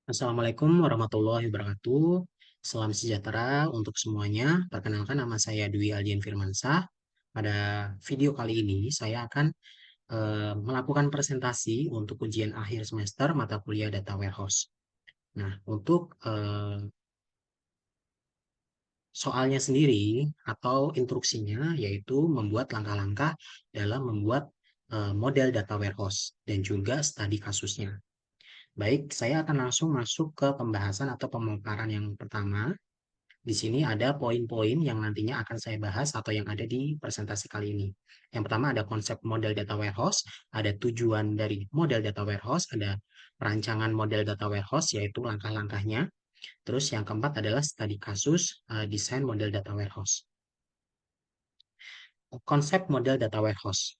Assalamualaikum warahmatullahi wabarakatuh. Salam sejahtera untuk semuanya. Perkenalkan nama saya Dwi Aldian Firmansah. Pada video kali ini saya akan melakukan presentasi untuk ujian akhir semester mata kuliah Data Warehouse. Nah, untuk soalnya sendiri atau instruksinya yaitu membuat langkah-langkah dalam membuat model data warehouse dan juga studi kasusnya. Baik, saya akan langsung masuk ke pembahasan atau pemaparan yang pertama. Di sini ada poin-poin yang nantinya akan saya bahas atau yang ada di presentasi kali ini. Yang pertama ada konsep model data warehouse, ada tujuan dari model data warehouse, ada perancangan model data warehouse yaitu langkah-langkahnya. Terus yang keempat adalah studi kasus desain model data warehouse. Konsep model data warehouse.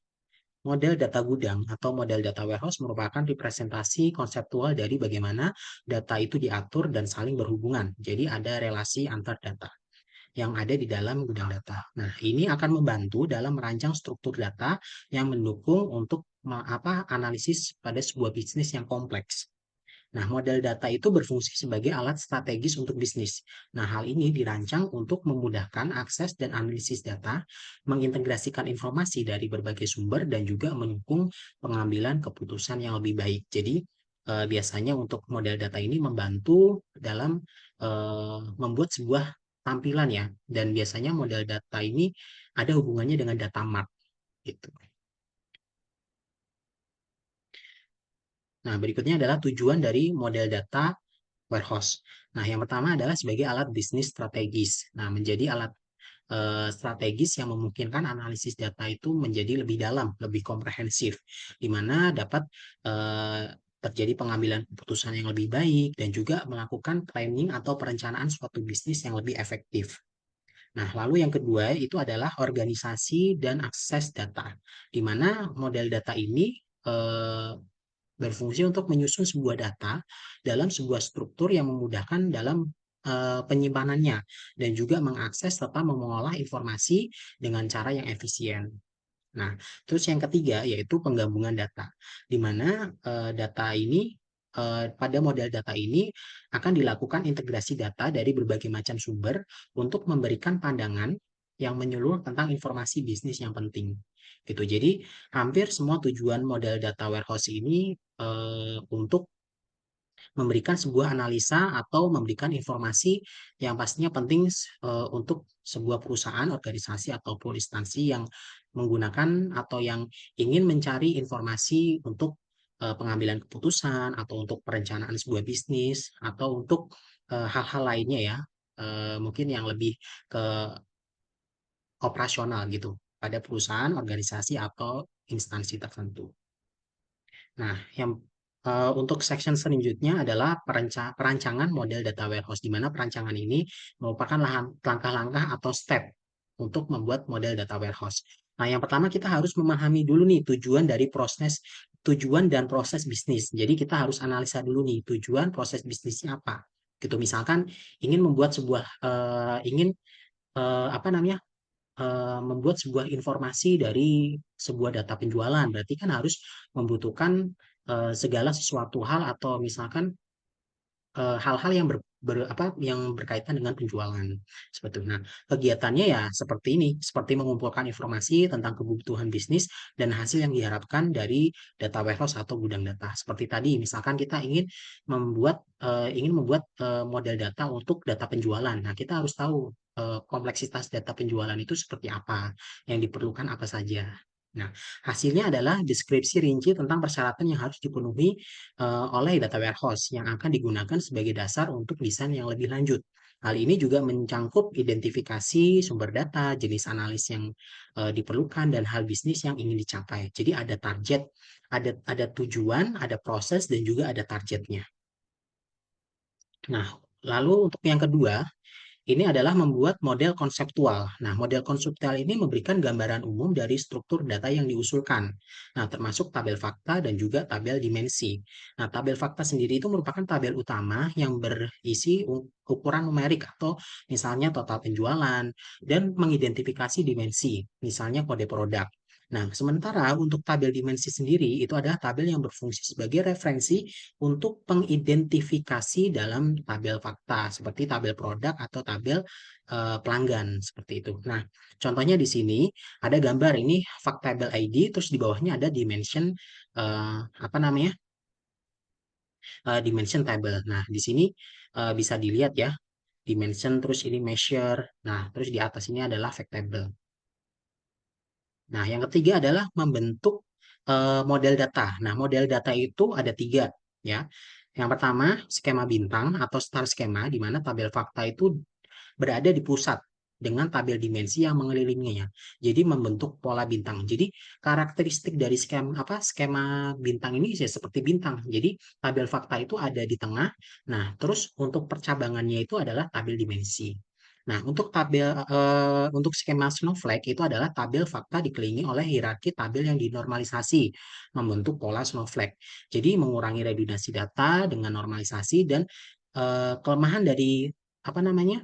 Model data gudang atau model data warehouse merupakan representasi konseptual dari bagaimana data itu diatur dan saling berhubungan. Jadi ada relasi antar data yang ada di dalam gudang data. Nah, ini akan membantu dalam merancang struktur data yang mendukung untuk analisis pada sebuah bisnis yang kompleks. Nah, model data itu berfungsi sebagai alat strategis untuk bisnis. Nah, hal ini dirancang untuk memudahkan akses dan analisis data, mengintegrasikan informasi dari berbagai sumber, dan juga mendukung pengambilan keputusan yang lebih baik. Jadi, biasanya untuk model data ini membantu dalam membuat sebuah tampilan ya, dan biasanya model data ini ada hubungannya dengan data mart gitu. Nah, berikutnya adalah tujuan dari model data warehouse. Nah, yang pertama adalah sebagai alat bisnis strategis. Nah, menjadi alat strategis yang memungkinkan analisis data itu menjadi lebih dalam, lebih komprehensif, di mana dapat terjadi pengambilan keputusan yang lebih baik dan juga melakukan planning atau perencanaan suatu bisnis yang lebih efektif. Nah, lalu yang kedua itu adalah organisasi dan akses data, di mana model data ini berfungsi untuk menyusun sebuah data dalam sebuah struktur yang memudahkan dalam penyimpanannya dan juga mengakses serta mengolah informasi dengan cara yang efisien. Nah, terus yang ketiga yaitu penggabungan data, di mana data ini pada model data ini akan dilakukan integrasi data dari berbagai macam sumber untuk memberikan pandangan yang menyeluruh tentang informasi bisnis yang penting. Gitu. Jadi, hampir semua tujuan model data warehouse ini untuk memberikan sebuah analisa atau memberikan informasi yang pastinya penting untuk sebuah perusahaan, organisasi, ataupun instansi yang menggunakan atau yang ingin mencari informasi untuk pengambilan keputusan atau untuk perencanaan sebuah bisnis atau untuk hal-hal lainnya ya, mungkin yang lebih ke operasional gitu pada perusahaan, organisasi, atau instansi tertentu. Nah, yang untuk section selanjutnya adalah perancangan model data warehouse, di mana perancangan ini merupakan langkah-langkah atau step untuk membuat model data warehouse. Nah, yang pertama kita harus memahami dulu nih tujuan dan proses bisnis. Jadi kita harus analisa dulu nih tujuan proses bisnisnya apa. Gitu. Misalkan ingin membuat ingin apa namanya membuat sebuah informasi dari sebuah data penjualan, berarti kan harus membutuhkan segala sesuatu hal atau misalkan hal-hal yang yang berkaitan dengan penjualan seperti itu. Nah, kegiatannya ya seperti ini, seperti mengumpulkan informasi tentang kebutuhan bisnis dan hasil yang diharapkan dari data warehouse atau gudang data. Seperti tadi, misalkan kita ingin membuat model data untuk data penjualan. Nah, kita harus tahu kompleksitas data penjualan itu seperti apa, yang diperlukan apa saja. Nah, hasilnya adalah deskripsi rinci tentang persyaratan yang harus dipenuhi oleh data warehouse yang akan digunakan sebagai dasar untuk desain yang lebih lanjut. Hal ini juga mencangkup identifikasi sumber data, jenis analis yang diperlukan, dan hal bisnis yang ingin dicapai. Jadi ada target, ada tujuan, ada proses, dan juga ada targetnya. Nah, lalu untuk yang kedua, ini adalah membuat model konseptual. Nah, model konseptual ini memberikan gambaran umum dari struktur data yang diusulkan. Nah, termasuk tabel fakta dan juga tabel dimensi. Nah, tabel fakta sendiri itu merupakan tabel utama yang berisi ukuran numerik atau misalnya total penjualan dan mengidentifikasi dimensi, misalnya kode produk. Nah, sementara untuk tabel dimensi sendiri itu adalah tabel yang berfungsi sebagai referensi untuk pengidentifikasi dalam tabel fakta, seperti tabel produk atau tabel pelanggan, seperti itu. Nah, contohnya di sini ada gambar ini fact table ID, terus di bawahnya ada dimension apa namanya? Dimension table. Nah, di sini bisa dilihat ya, dimension terus ini measure. Nah, terus di atas ini adalah fact table. Nah, yang ketiga adalah membentuk model data. Nah, model data itu ada tiga, ya. Yang pertama, skema bintang atau star skema, di mana tabel fakta itu berada di pusat dengan tabel dimensi yang mengelilinginya. Jadi membentuk pola bintang. Jadi karakteristik dari skema bintang ini ya seperti bintang. Jadi tabel fakta itu ada di tengah. Nah, terus untuk percabangannya itu adalah tabel dimensi. Nah, untuk skema snowflake itu adalah tabel fakta dikelilingi oleh hierarki tabel yang dinormalisasi membentuk pola snowflake. Jadi mengurangi redundansi data dengan normalisasi dan kelemahan dari apa namanya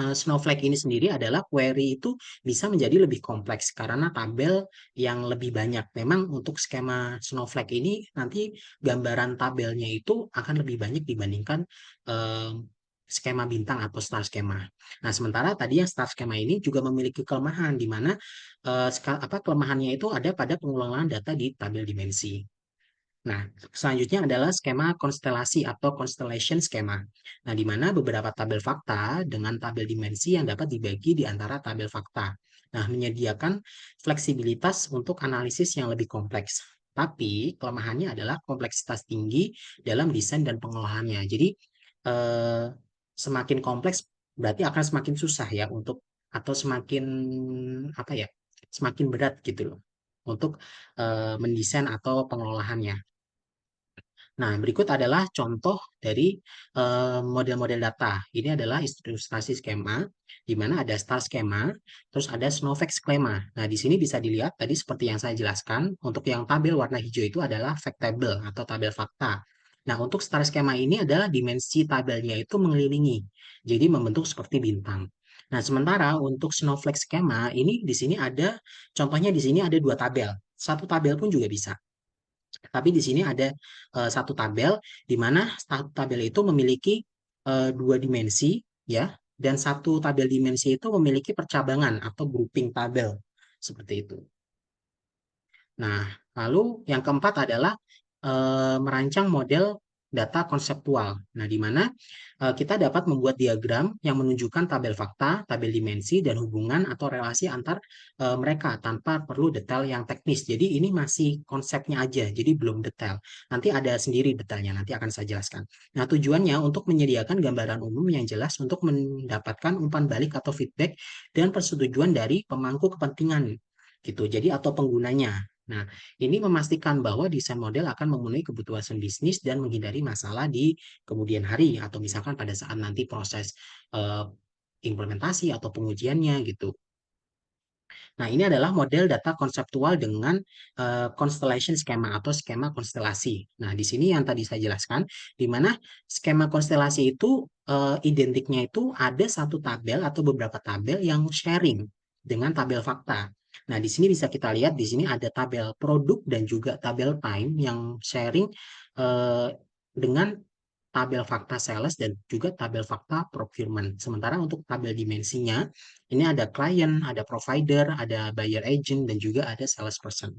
Snowflake ini sendiri adalah query itu bisa menjadi lebih kompleks karena tabel yang lebih banyak. Memang untuk skema Snowflake ini nanti gambaran tabelnya itu akan lebih banyak dibandingkan em, skema bintang atau star skema. Nah, sementara tadi yang star skema ini juga memiliki kelemahan di mana kelemahannya itu ada pada pengulangan data di tabel dimensi. Nah, selanjutnya adalah skema konstelasi atau constellation skema. Nah, di mana beberapa tabel fakta dengan tabel dimensi yang dapat dibagi di antara tabel fakta. Nah, menyediakan fleksibilitas untuk analisis yang lebih kompleks. Tapi kelemahannya adalah kompleksitas tinggi dalam desain dan pengolahannya. Jadi, eh, semakin kompleks berarti akan semakin susah ya untuk atau semakin apa ya, semakin berat gitu loh untuk mendesain atau pengelolaannya. Nah, berikut adalah contoh dari model-model data. Ini adalah ilustrasi skema, di mana ada star skema, terus ada snowflake skema. Nah, di sini bisa dilihat tadi seperti yang saya jelaskan, untuk yang tabel warna hijau itu adalah fact table atau tabel fakta. Nah, untuk star skema ini adalah dimensi tabelnya itu mengelilingi, jadi membentuk seperti bintang. Nah, sementara untuk snowflake skema ini di sini ada, contohnya di sini ada dua tabel. Satu tabel pun juga bisa. Tapi di sini ada satu tabel di mana satu tabel itu memiliki dua dimensi ya, dan satu tabel dimensi itu memiliki percabangan atau grouping tabel seperti itu. Nah, lalu yang keempat adalah merancang model data konseptual. Nah, di mana kita dapat membuat diagram yang menunjukkan tabel fakta, tabel dimensi, dan hubungan atau relasi antar mereka tanpa perlu detail yang teknis. Jadi ini masih konsepnya aja, jadi belum detail. Nanti ada sendiri detailnya, nanti akan saya jelaskan. Nah, tujuannya untuk menyediakan gambaran umum yang jelas untuk mendapatkan umpan balik atau feedback dan persetujuan dari pemangku kepentingan gitu. Jadi atau penggunanya. Nah, ini memastikan bahwa desain model akan memenuhi kebutuhan bisnis dan menghindari masalah di kemudian hari atau misalkan pada saat nanti proses eh, implementasi atau pengujiannya gitu. Nah, ini adalah model data konseptual dengan constellation skema atau skema konstelasi. Nah, di sini yang tadi saya jelaskan, di mana skema konstelasi itu identiknya itu ada satu tabel atau beberapa tabel yang sharing dengan tabel fakta. Nah, di sini bisa kita lihat, di sini ada tabel produk dan juga tabel time yang sharing eh, dengan tabel fakta sales dan juga tabel fakta procurement. Sementara untuk tabel dimensinya, ini ada client, ada provider, ada buyer agent, dan juga ada salesperson.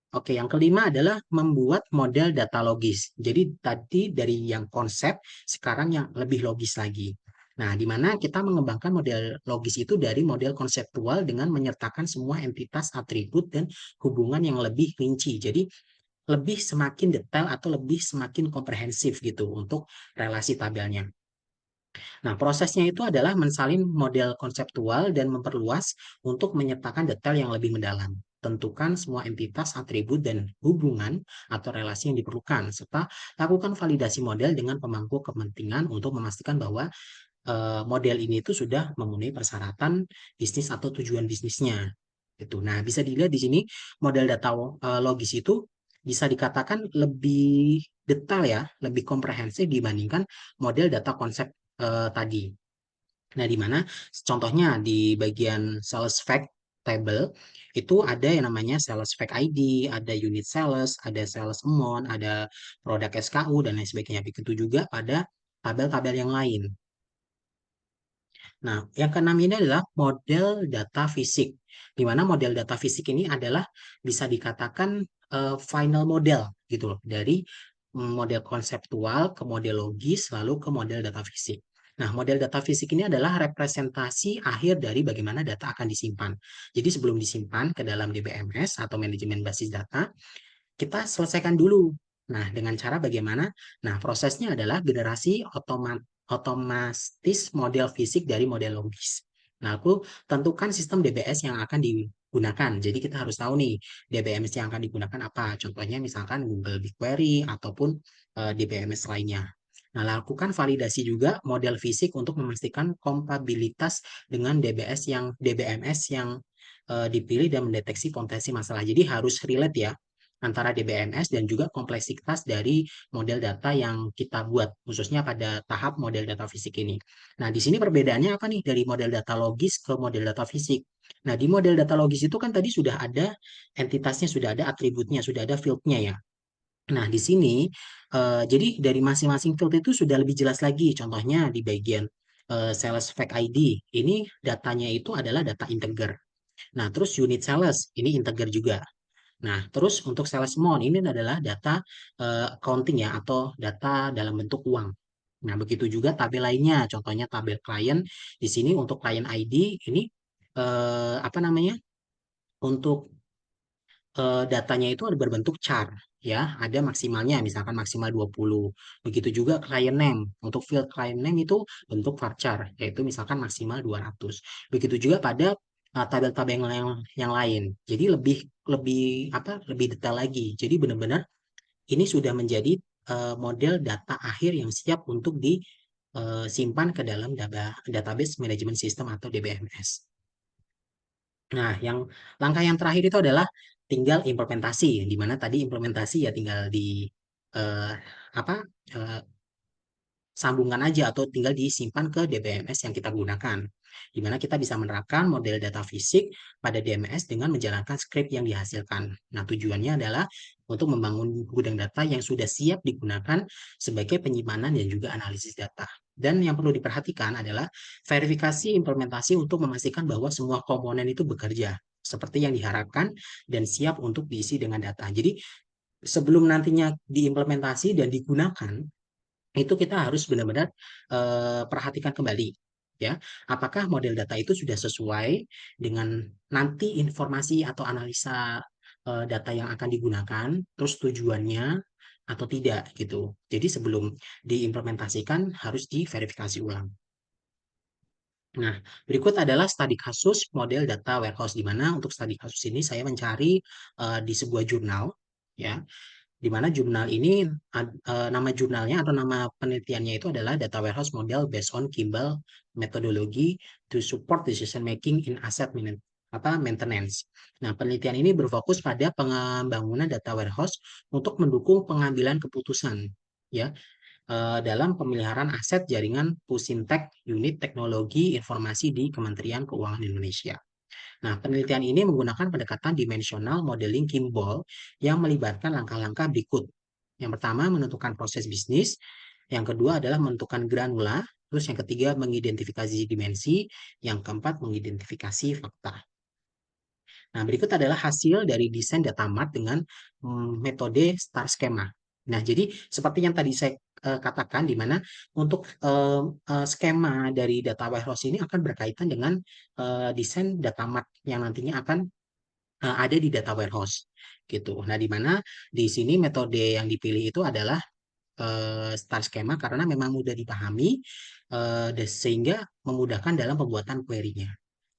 Oke, yang kelima adalah membuat model data logis. Jadi tadi dari yang konsep, sekarang yang lebih logis lagi. Nah, di mana kita mengembangkan model logis itu dari model konseptual dengan menyertakan semua entitas, atribut, dan hubungan yang lebih rinci. Jadi lebih semakin detail atau lebih semakin komprehensif gitu untuk relasi tabelnya. Nah, prosesnya itu adalah mensalin model konseptual dan memperluas untuk menyertakan detail yang lebih mendalam. Tentukan semua entitas, atribut, dan hubungan atau relasi yang diperlukan, serta lakukan validasi model dengan pemangku kepentingan untuk memastikan bahwa model ini itu sudah memenuhi persyaratan bisnis atau tujuan bisnisnya. Itu. Nah, bisa dilihat di sini model data logis itu bisa dikatakan lebih detail ya, lebih komprehensif dibandingkan model data konsep tadi. Nah, di mana contohnya di bagian sales fact table itu ada yang namanya sales fact ID, ada unit sales, ada sales amount, ada produk SKU dan lain sebagainya. Begitu juga pada tabel-tabel yang lain. Nah, yang keenam ini adalah model data fisik, di mana model data fisik ini adalah bisa dikatakan final model gitu loh, dari model konseptual ke model logis, lalu ke model data fisik. Nah, model data fisik ini adalah representasi akhir dari bagaimana data akan disimpan. Jadi sebelum disimpan ke dalam DBMS atau manajemen basis data, kita selesaikan dulu. Nah, dengan cara bagaimana? Nah, prosesnya adalah generasi otomatis model fisik dari model logis. Nah, aku tentukan sistem DBS yang akan digunakan. Jadi kita harus tahu nih DBMS yang akan digunakan apa. Contohnya misalkan Google BigQuery ataupun DBMS lainnya. Nah, lakukan validasi juga model fisik untuk memastikan kompatibilitas dengan DBMS yang dipilih dan mendeteksi potensi masalah. Jadi harus relate ya antara DBMS dan juga kompleksitas dari model data yang kita buat, khususnya pada tahap model data fisik ini. Nah, di sini perbedaannya apa nih dari model data logis ke model data fisik? Nah, di model data logis itu kan tadi sudah ada entitasnya, sudah ada atributnya, sudah ada field-nya ya. Nah, di sini, jadi dari masing-masing field itu sudah lebih jelas lagi. Contohnya di bagian sales fact ID, ini datanya itu adalah data integer. Nah, terus unit sales, ini integer juga. Nah, terus untuk sales amount ini adalah data accounting ya atau data dalam bentuk uang. Nah, begitu juga tabel lainnya, contohnya tabel klien. Di sini untuk klien ID ini apa namanya? Untuk datanya itu ada berbentuk char ya, ada maksimalnya misalkan maksimal 20. Begitu juga client name. Untuk field client name itu bentuk varchar yaitu misalkan maksimal 200. Begitu juga pada tabel-tabel yang lain. Jadi lebih lebih apa? Lebih detail lagi. Jadi benar-benar ini sudah menjadi model data akhir yang siap untuk disimpan ke dalam database management system atau DBMS. Nah, langkah yang terakhir itu adalah tinggal implementasi, di mana tadi implementasi ya tinggal di eh, apa eh, sambungkan aja atau tinggal disimpan ke DBMS yang kita gunakan. Di mana kita bisa menerapkan model data fisik pada DMS dengan menjalankan script yang dihasilkan. Nah, tujuannya adalah untuk membangun gudang data yang sudah siap digunakan sebagai penyimpanan dan juga analisis data. Dan yang perlu diperhatikan adalah verifikasi implementasi untuk memastikan bahwa semua komponen itu bekerja seperti yang diharapkan dan siap untuk diisi dengan data. Jadi sebelum nantinya diimplementasi dan digunakan, itu kita harus benar-benar perhatikan kembali ya, apakah model data itu sudah sesuai dengan nanti informasi atau analisa data yang akan digunakan, terus tujuannya atau tidak gitu. Jadi sebelum diimplementasikan harus diverifikasi ulang. Nah, berikut adalah studi kasus model data warehouse, di mana untuk studi kasus ini saya mencari di sebuah jurnal ya, di mana jurnal ini nama jurnalnya atau nama penelitiannya itu adalah Data Warehouse Model based on Kimball Methodology to support decision making in asset maintenance. Nah, penelitian ini berfokus pada pengembangan data warehouse untuk mendukung pengambilan keputusan ya dalam pemeliharaan aset jaringan Pusintek Unit Teknologi Informasi di Kementerian Keuangan Indonesia. Nah, penelitian ini menggunakan pendekatan dimensional modeling Kimball yang melibatkan langkah-langkah berikut. Yang pertama, menentukan proses bisnis. Yang kedua adalah menentukan granula. Terus yang ketiga, mengidentifikasi dimensi. Yang keempat, mengidentifikasi fakta. Nah, berikut adalah hasil dari desain data mart dengan metode star schema. Nah, jadi seperti yang tadi saya katakan, di mana untuk skema dari data warehouse ini akan berkaitan dengan desain data mart yang nantinya akan ada di data warehouse gitu. Nah, di mana di sini metode yang dipilih itu adalah star schema karena memang mudah dipahami sehingga memudahkan dalam pembuatan query-nya.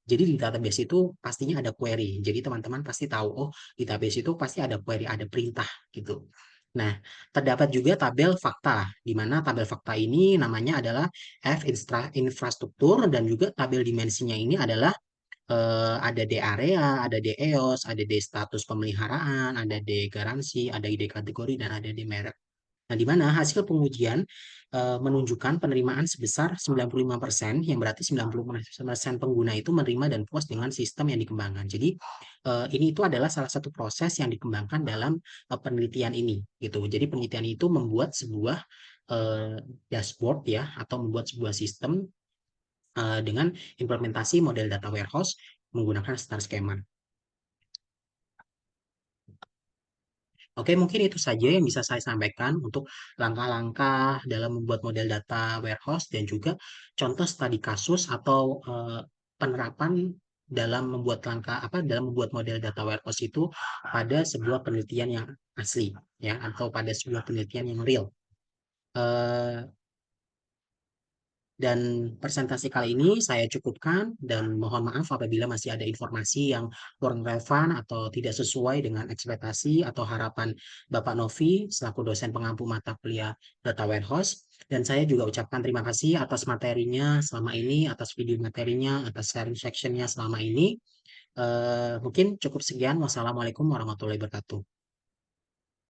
Jadi di database itu pastinya ada query. Jadi teman-teman pasti tahu, oh database itu pasti ada query, ada perintah gitu. Nah, terdapat juga tabel fakta, di mana tabel fakta ini namanya adalah infrastruktur dan juga tabel dimensinya ini adalah ada D area, ada D EOS, ada D status pemeliharaan, ada D garansi, ada D kategori, dan ada D merek. Nah, di mana hasil pengujian menunjukkan penerimaan sebesar 95%, yang berarti 90% pengguna itu menerima dan puas dengan sistem yang dikembangkan. Jadi, ini itu adalah salah satu proses yang dikembangkan dalam penelitian ini, gitu. Jadi, penelitian itu membuat sebuah eh, dashboard ya, atau membuat sebuah sistem dengan implementasi model data warehouse menggunakan star schema. Oke, mungkin itu saja yang bisa saya sampaikan untuk langkah-langkah dalam membuat model data warehouse dan juga contoh studi kasus atau penerapan dalam membuat dalam membuat model data warehouse itu pada sebuah penelitian yang asli ya, atau pada sebuah penelitian yang real. Eh, Dan presentasi kali ini saya cukupkan dan mohon maaf apabila masih ada informasi yang kurang relevan atau tidak sesuai dengan ekspektasi atau harapan Bapak Novi selaku dosen pengampu mata kuliah Data Warehouse. Dan saya juga ucapkan terima kasih atas materinya selama ini, atas video materinya, atas sharing sectionnya selama ini. Mungkin cukup sekian. Wassalamualaikum warahmatullahi wabarakatuh.